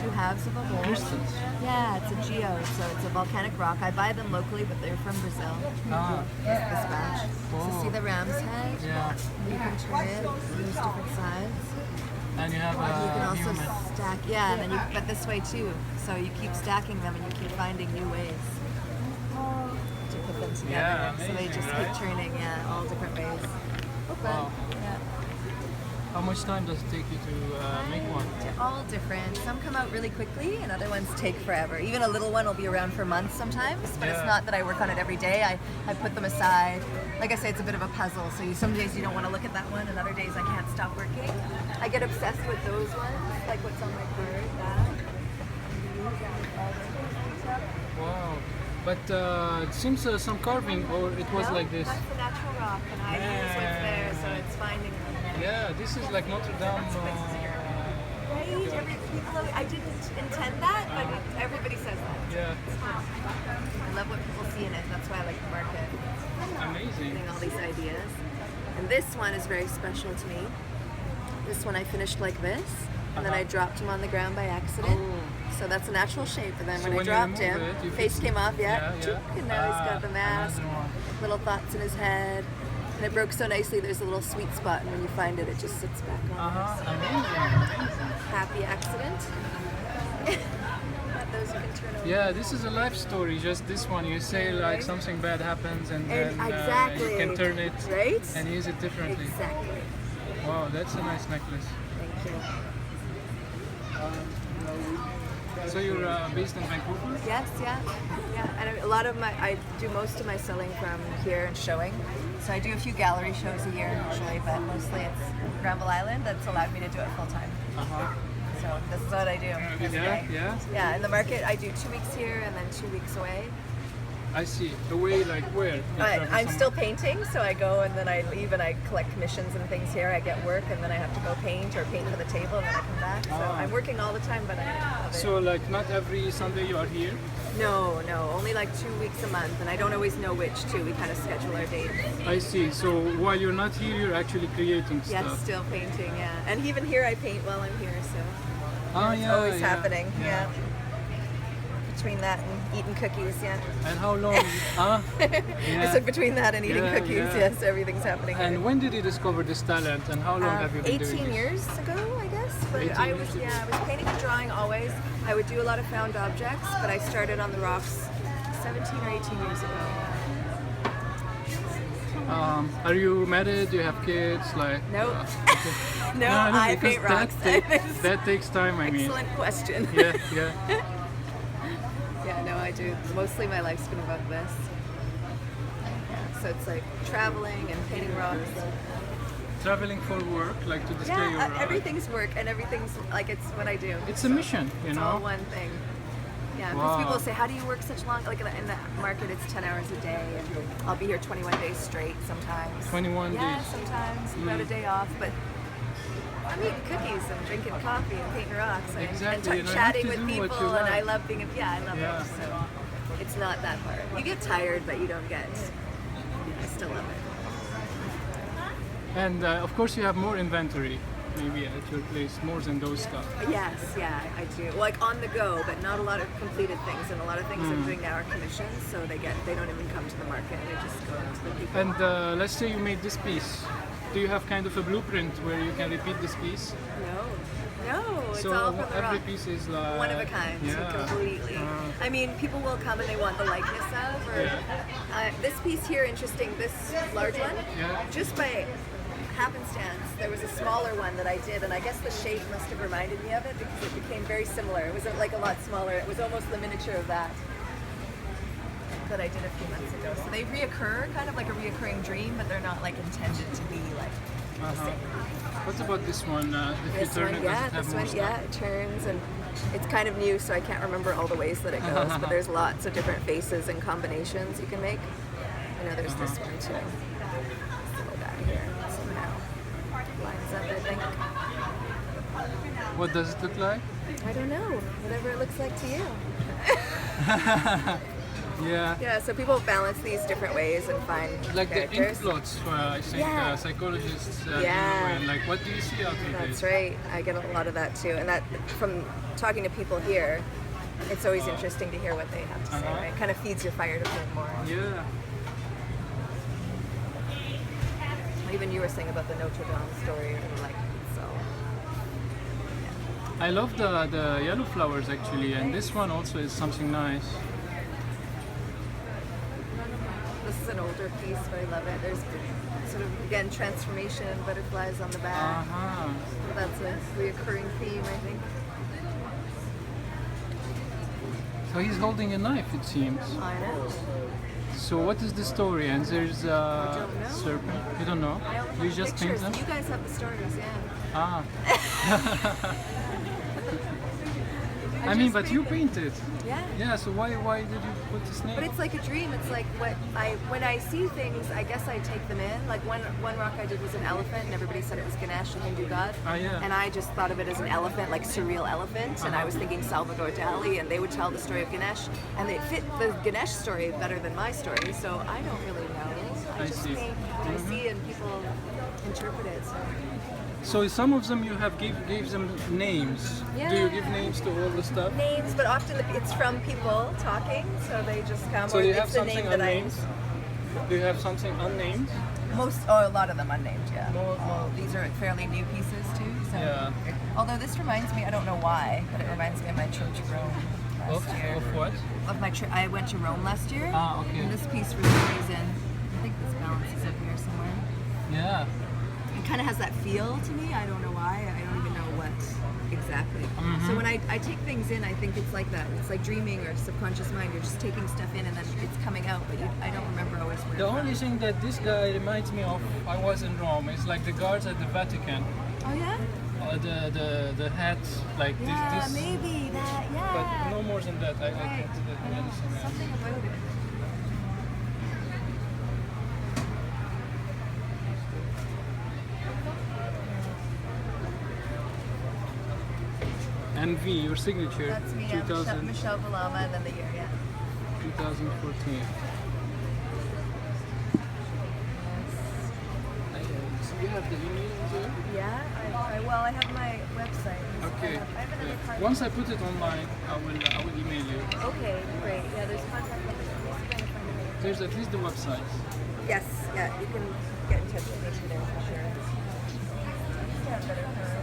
two halves of a hole. Crystals. Yeah, it's a geo, so it's a volcanic rock. I buy them locally, but they're from Brazil. Ah. This batch. So Whoa. see the ram's head? Yeah. You can turn it. There's different sides. And you have You can also human. stack. Yeah, and then you but this way too. So you keep stacking them, and you keep finding new ways to put them together. Yeah, so they amazing, just right? keep turning. Yeah, all different ways. Open. Wow. Yeah. How much time does it take you to make one? They're all different. Some come out really quickly, and other ones take forever. Even a little one will be around for months sometimes, but it's Yeah. not that I work on it every day. I put them aside. Like I say, it's a bit of a puzzle. So some days you don't want to look at that one, and other days I can't stop working. I get obsessed with those ones, like what's on my card. Wow. But it seems some carving, or it was like this. That's the natural rock, and I use what's there, so it's finding them. Yeah, this is like Notre Dame. I didn't intend that, but everybody says that. Yeah, I love what people see in it. That's why I like the market. amazing. Getting all these ideas. And this one is very special to me. This one I finished like this, and then I dropped him on the ground by accident. Oh. So that's a natural shape. And then So when I when you dropped remove him, it, you face fix- came off, Yeah, chook, yeah. and now he's got the mask, Another one. little thoughts in his head. And it broke so nicely, there's a little sweet spot, and when you find it, it just sits back on. Amazing. Happy accident. Not those you can turn over. Yeah, this is a life story. Just this one, you say like something bad happens, and then Exactly. you can turn it Right? and use it differently. Exactly. Wow, that's a nice necklace. Thank you. So you're based in Vancouver? Yes, yeah. And a lot of I do most of my selling from here and showing. So I do a few gallery shows a year usually, but mostly it's Granville Island that's allowed me to do it full time. Uh-huh. So this is what I do every day. Yeah. Yeah, in the market I do 2 weeks here and then 2 weeks away. I see. Away like where? You travel I'm somewhere? still painting, so I go and then I leave and I collect commissions and things here. I get work and then I have to go paint or paint for the table and then I come back. So I'm working all the time, but I love it. So like not every Sunday you are here? No, only like 2 weeks a month, and I don't always know which too. We kind of schedule our dates. I see. So while you're not here, you're actually creating Yes, stuff. still painting, yeah. And even here I paint while I'm here, so it's Yeah, always yeah, happening, yeah. Between that and eating cookies, yeah. And how long? I Yeah. said between that and eating Yeah, cookies, yeah. yes, everything's happening. And when did you discover this talent, and how long have you been 18 doing this? years ago, I guess. But 18 I years was, ago. I was painting and drawing always. I would do a lot of found objects, but I started on the rocks 17 or 18 years ago. Are you married? Do you have kids? Like Nope. okay. No, I because paint rocks. That takes time. I mean. Excellent question. Yeah. Yeah, no, I do. Mostly my life's been about this. Yeah, so it's like traveling and painting rocks. Traveling for work, like to display your. Everything's work and everything's like it's what I do. It's a mission, you It's know. all one thing. Yeah, because Wow. people say, how do you work such long? Like in the market, it's 10 hours a day, and I'll be here 21 days straight sometimes. 21 yeah, days. sometimes without a day off, but I'm eating cookies and drinking coffee and painting rocks and, Exactly, and you have chatting to with do what people, you and I love. love being. I love Yeah. it. So it's not that hard. You get tired, but you don't get. I still love it. And of course, you have more inventory, maybe at your place, more than those stuff. Yes, yeah, I do. Like on the go, but not a lot of completed things, and a lot of things I'm doing now are commissions, so they don't even come to the market. They just go to the people. And let's say you made this piece. Do you have kind of a blueprint where you can repeat this piece? No, it's So all from the every rock. piece is like One of a kind, completely. I mean, people will come and they want the likeness of, or this piece here, interesting, this large one, just by happenstance, there was a smaller one that I did, and I guess the shape must have reminded me of it because it became very similar. It was like a lot smaller. It was almost the miniature of that I did a few months ago. So they reoccur, kind of like a reoccurring dream, but they're not like intended to be like the same. What about this one? If This you turn one, it, does it have this more one, stuff? it turns, and it's kind of new, so I can't remember all the ways that it goes, but there's lots of different faces and combinations you can make. I know there's this one too. This little guy here, somehow lines up, I think. What does it look like? I don't know, whatever it looks like to you. Yeah. Yeah, so people balance these different ways and find Like the ink characters. plots for I think Yeah. psychologists do. Yeah. And like, what do you see out of That's it? right. I get a lot of that too. And that from talking to people here, it's always interesting to hear what they have to say. Uh-huh. Right? It kind of feeds your fire to paint more. Yeah. Even you were saying about the Notre Dame story, I really like it, so. I love the yellow flowers actually, and this one also is something nice. This is an older piece, but I love it. There's sort of, again, transformation, butterflies on the back. Uh-huh. That's a reoccurring theme, I think. So he's holding a knife, it seems. I know. So what is the story? And there's I a don't know. serpent. You don't know? I don't have You just paint pictures. them? You guys have the stories, yeah. Ah. I mean, just but you painted. painted. Yeah. Yeah. So why did you put this name? But it's like a dream. It's like when I see things, I guess I take them in. Like one rock I did was an elephant, and everybody said it was Ganesh, a Hindu god. Ah, yeah. And I just thought of it as an elephant, like surreal elephant. And I was thinking Salvador Dali, and they would tell the story of Ganesh, and they fit the Ganesh story better than my story. So I don't really know. I I just see. paint what I see, and people interpret it. So. So some of them you have gave them names. Do you give Yeah. names to all the stuff? Names, but often it's from people talking, so they just come. So or you it's have the something name that unnamed? Do you have something unnamed? a lot of them unnamed, yeah. These are fairly new pieces too. So. Yeah. Although this reminds me, I don't know why, but it reminds me of my trip to Rome last year. Of what? Of my trip, I went to Rome last year. Ah, okay. And this piece for some reason, I think this balance is up here somewhere. Yeah. It kind of has that feel to me. I don't know why. I don't even know what exactly. Mm-hmm. So when I take things in, I think it's like that. It's like dreaming or subconscious mind. You're just taking stuff in and then it's coming out, but I don't remember always where. The it's only from. thing that this guy reminds me of, I was in Rome, is like the guards at the Vatican. Oh yeah. The hat, like Yeah, this. maybe that. Yeah. But no more than that. I Right. can't do I know, anything else. something about it. MV, your signature. That's me, 2000, Michelle Vulama, and then the year, yeah. 2014. So you have the email there? Yeah, I have my website. Okay. I have another card. Once I put it online, I will email you. Okay, great. Yeah, there's contact information. There's at least the website. Yes, yeah, you can get in touch with me through there for sure. Yeah, better.